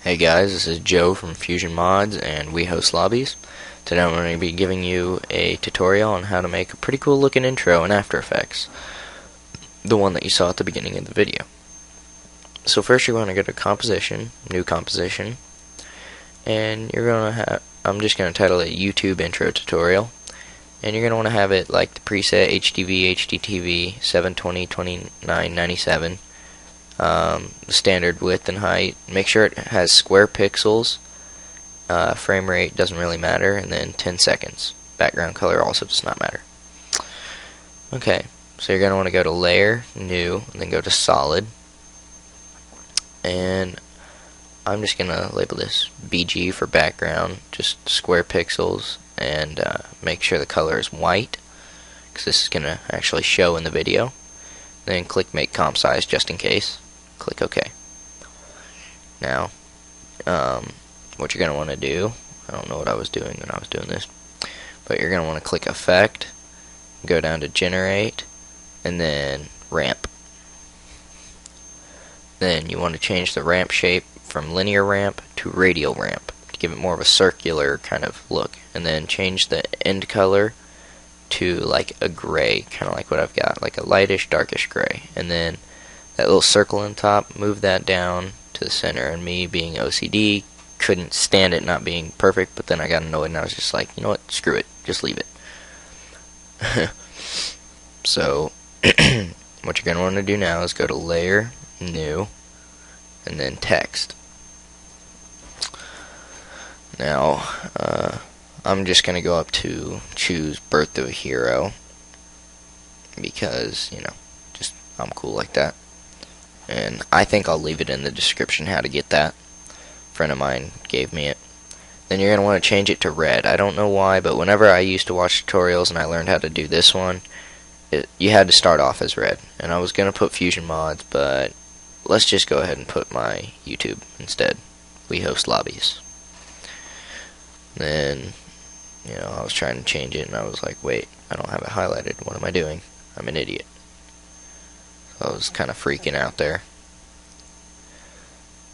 Hey guys, this is Joe from Fusion Mods and We Host Lobbies. Today I'm going to be giving you a tutorial on how to make a pretty cool looking intro in After Effects. The one that you saw at the beginning of the video. So first you're going to go to Composition, New Composition, and you're going to have, I'm just going to title it YouTube Intro Tutorial. And you're going to want to have it like the preset HDV, HDTV, 720, 2997. The standard width and height. Make sure it has square pixels. Frame rate doesn't really matter, and then 10 seconds. Background color also does not matter. Okay, so you're going to want to go to Layer, New, and then go to Solid. And I'm just going to label this BG for background, just square pixels, and make sure the color is white, because this is going to actually show in the video. Then click Make Comp Size just in case. Click OK. Now, what you're going to want to do, I don't know what I was doing when I was doing this, but you're going to want to click Effect, go down to Generate, and then Ramp. Then you want to change the ramp shape from linear ramp to radial ramp to give it more of a circular kind of look, and then change the end color to like a gray, kind of like what I've got, like a lightish, darkish gray. And then that little circle on top, move that down to the center. And me being OCD, couldn't stand it not being perfect, but then I got annoyed and I was just like, you know what, screw it, just leave it. So what you're going to want to do now is go to Layer, New, and then Text. Now I'm just going to go up to choose Birth of a Hero, because, you know, just I'm cool like that. And I think I'll leave it in the description how to get that. A friend of mine gave me it. Then you're going to want to change it to red. I don't know why, but whenever I used to watch tutorials and I learned how to do this one, you had to start off as red. And I was going to put Fusion Mods, but let's just go ahead and put my YouTube instead. We Host Lobbies. Then, you know, I was trying to change it and I was like, wait, I don't have it highlighted. What am I doing? I'm an idiot. So I was kind of freaking out there.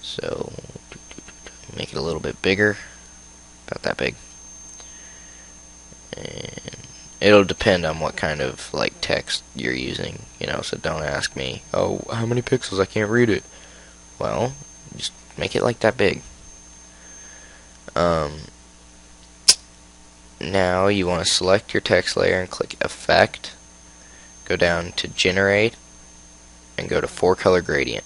So, make it a little bit bigger. About that big. And it'll depend on what kind of like text you're using, you know, so don't ask me, oh, how many pixels? I can't read it. Well, just make it like that big. Now you want to select your text layer and click Effect, go down to Generate, and go to 4-color gradient.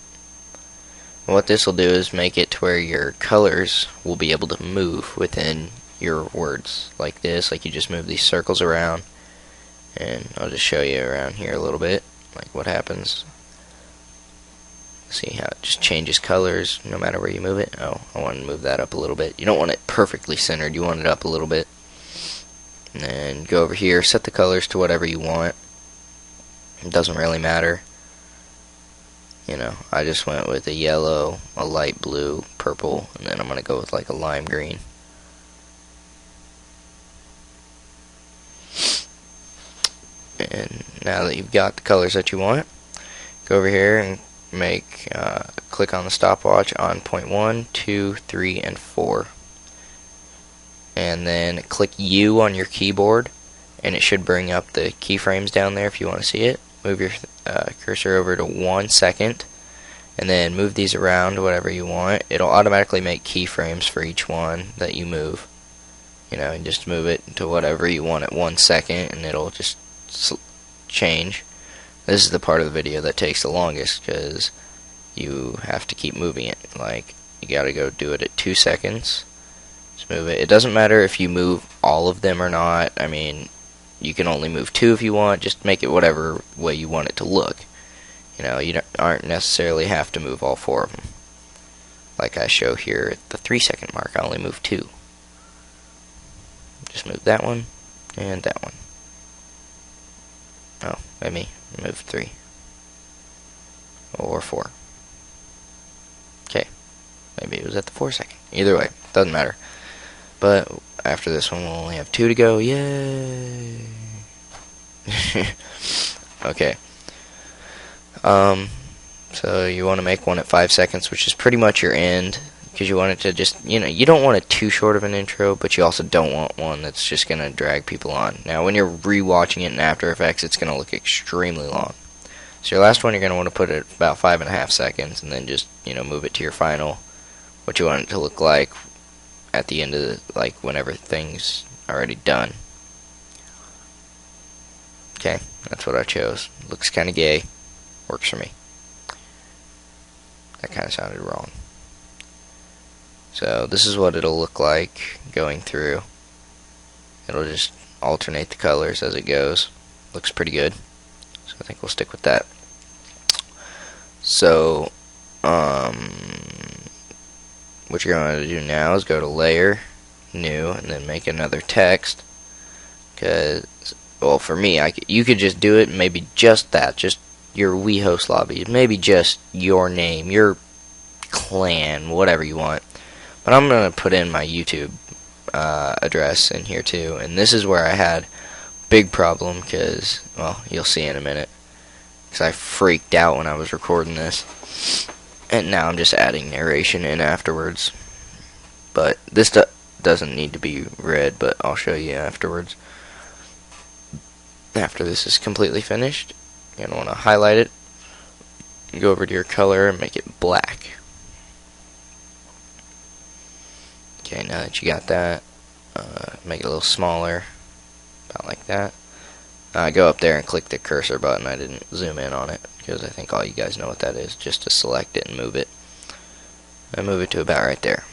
And what this will do is make it to where your colors will be able to move within your words, like this, like you just move these circles around. And I'll just show you around here a little bit, like what happens. See how it just changes colors no matter where you move it. Oh, I want to move that up a little bit. You don't want it perfectly centered, you want it up a little bit. And then go over here, set the colors to whatever you want. It doesn't really matter. You know, I just went with a yellow, a light blue, purple, and then I'm going to go with like a lime green. And now that you've got the colors that you want, go over here and make click on the stopwatch on point 1, 2, 3, and 4. And then click U on your keyboard, and it should bring up the keyframes down there if you want to see it. Move your cursor over to 1 second, and then move these around whatever you want. It'll automatically make keyframes for each one that you move. You know, and just move it to whatever you want at 1 second, and it'll just change. This is the part of the video that takes the longest, because you have to keep moving it. Like, you gotta go do it at 2 seconds. Just move it. It doesn't matter if you move all of them or not. I mean, you can only move 2 if you want. Just make it whatever way you want it to look. You know, you aren't necessarily have to move all 4 of them. Like I show here at the 3-second mark, I only move 2. Just move that one and that one. Oh, maybe move 3 or 4. Okay, maybe it was at the 4-second. Either way, doesn't matter. But after this one, we'll only have 2 to go. Yay! Okay. So you want to make one at 5 seconds, which is pretty much your end. because you want it to just, you don't want it too short of an intro, but you also don't want one that's just going to drag people on. Now, when you're rewatching it in After Effects, it's going to look extremely long. So your last one, you're going to want to put it about 5.5 seconds, and then just, move it to your final, what you want it to look like at the end of whenever things are already done. Okay, that's what I chose. Looks kind of gay. Works for me. That kind of sounded wrong. So this is what it'll look like going through. It'll just alternate the colors as it goes. Looks pretty good. So I think we'll stick with that. So what you're going to do now is go to Layer, New, and then make another text. Because, well, for me, you could just do it, maybe just that, just your Wii host lobby, maybe just your name, your clan, whatever you want. But I'm going to put in my YouTube address in here too, and this is where I had big problem because, well, you'll see in a minute, because I freaked out when I was recording this, and now I'm just adding narration in afterwards. But this doesn't need to be read, but I'll show you afterwards. After this is completely finished, you're going to want to highlight it, go over to your color and make it black. Okay, now that you got that, make it a little smaller, about like that. Go up there and click the cursor button. I didn't zoom in on it because I think all you guys know what that is, just to select it and move it. I move it to about right there.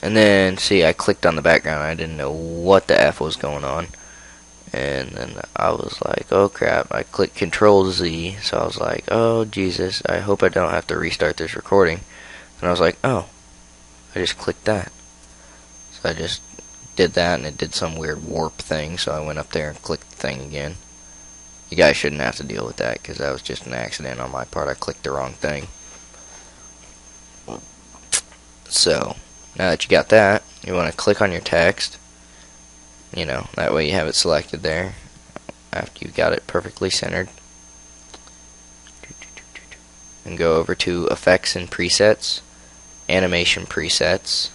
And then, see, I clicked on the background. I didn't know what the F was going on. And then I was like, oh crap, I clicked Control Z, so I was like, oh Jesus, I hope I don't have to restart this recording. And I was like, oh, I just clicked that. So I just did that, and it did some weird warp thing, so I went up there and clicked the thing again. You guys shouldn't have to deal with that, because that was just an accident on my part. I clicked the wrong thing. So, now that you got that, you want to click on your text. That way you have it selected there after you got it perfectly centered. And go over to Effects and Presets, Animation Presets,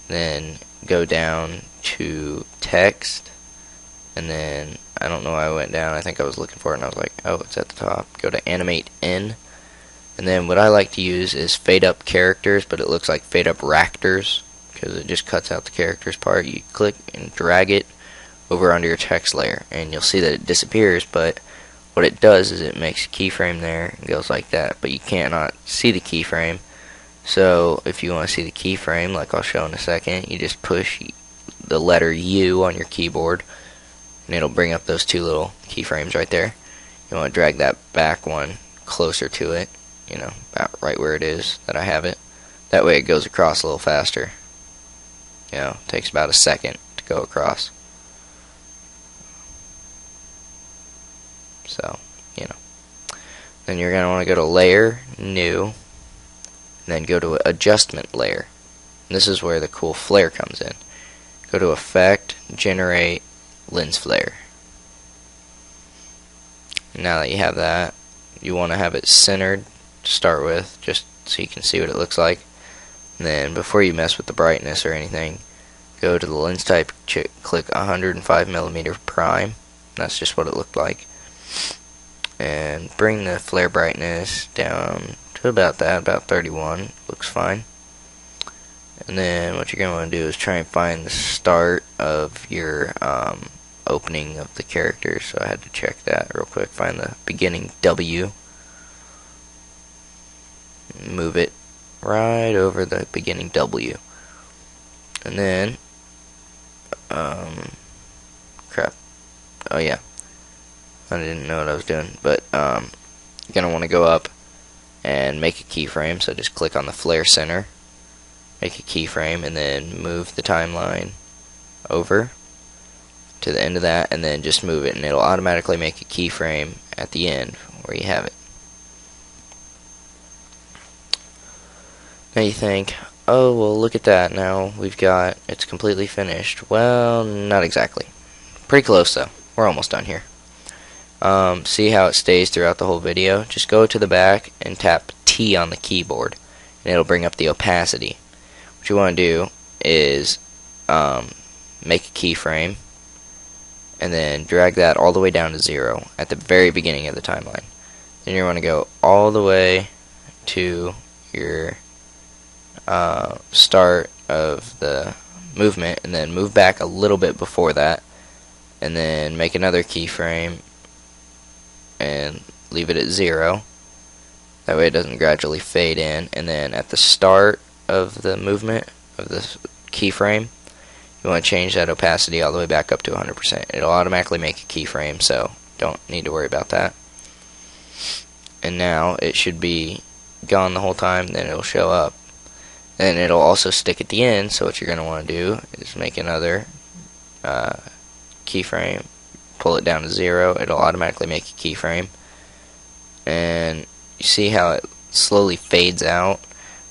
then go down to Text, and then, I don't know why I went down, I think I was looking for it and I was like, oh, it's at the top. Go to Animate In, and then what I like to use is Fade Up Characters, but it looks like Fade Up Ractors, because it just cuts out the characters part. You click and drag it over onto your text layer, and you'll see that it disappears, but what it does is it makes a keyframe there and goes like that, but you cannot see the keyframe. So if you want to see the keyframe, like I'll show in a second, you just push the letter U on your keyboard, and it'll bring up those two little keyframes right there. You want to drag that back one closer to it, about right where it is that I have it. That way it goes across a little faster. It takes about a second to go across. So, Then you're going to want to go to Layer, New, and then go to Adjustment Layer. And this is where the cool flare comes in. Go to Effect, Generate, Lens Flare. Now that you have that, you want to have it centered to start with, just so you can see what it looks like. And then before you mess with the brightness or anything, go to the lens type, click 105mm prime. That's just what it looked like. And bring the flare brightness down to about that, about 31. Looks fine. And then what you're going to want to do is try and find the start of your opening of the character. So I had to check that real quick. Find the beginning W. Move it right over the beginning W. And then crap. Oh yeah. I didn't know what I was doing, but you're gonna want to go up and make a keyframe. So just click on the flare center, make a keyframe, and then move the timeline over to the end of that, and then just move it, and it'll automatically make a keyframe at the end where you have it. Now you think, oh well, look at that, now it's completely finished. Well, not exactly. Pretty close though. We're almost done here. See how it stays throughout the whole video? Just go to the back and tap T on the keyboard, and it'll bring up the opacity. what you want to do is make a keyframe and then drag that all the way down to 0 at the very beginning of the timeline. Then you want to go all the way to your start of the movement and then move back a little bit before that, and then make another keyframe and leave it at 0. That way it doesn't gradually fade in. And then at the start of the movement of the keyframe, you want to change that opacity all the way back up to 100%. It'll automatically make a keyframe, so don't need to worry about that. And now it should be gone the whole time, then it'll show up. And it'll also stick at the end, so what you're going to want to do is make another keyframe, pull it down to 0, it'll automatically make a keyframe. And you see how it slowly fades out?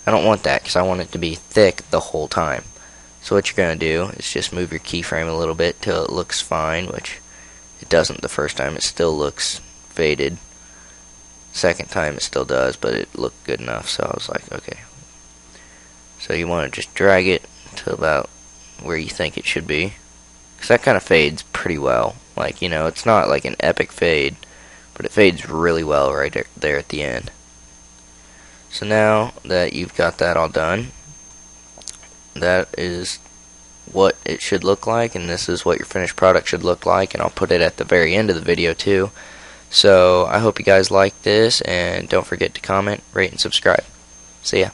I don't want that because I want it to be thick the whole time. So what you're going to do is just move your keyframe a little bit till it looks fine, which it doesn't the first time. It still looks faded. Second time it still does, but it looked good enough, so I was like, okay. So you want to just drag it to about where you think it should be, because that kind of fades pretty well. Like, you know, it's not like an epic fade, but it fades really well right there at the end. So now that you've got that all done, that is what it should look like, and this is what your finished product should look like, and I'll put it at the very end of the video too. So I hope you guys like this, and don't forget to comment, rate, and subscribe. See ya.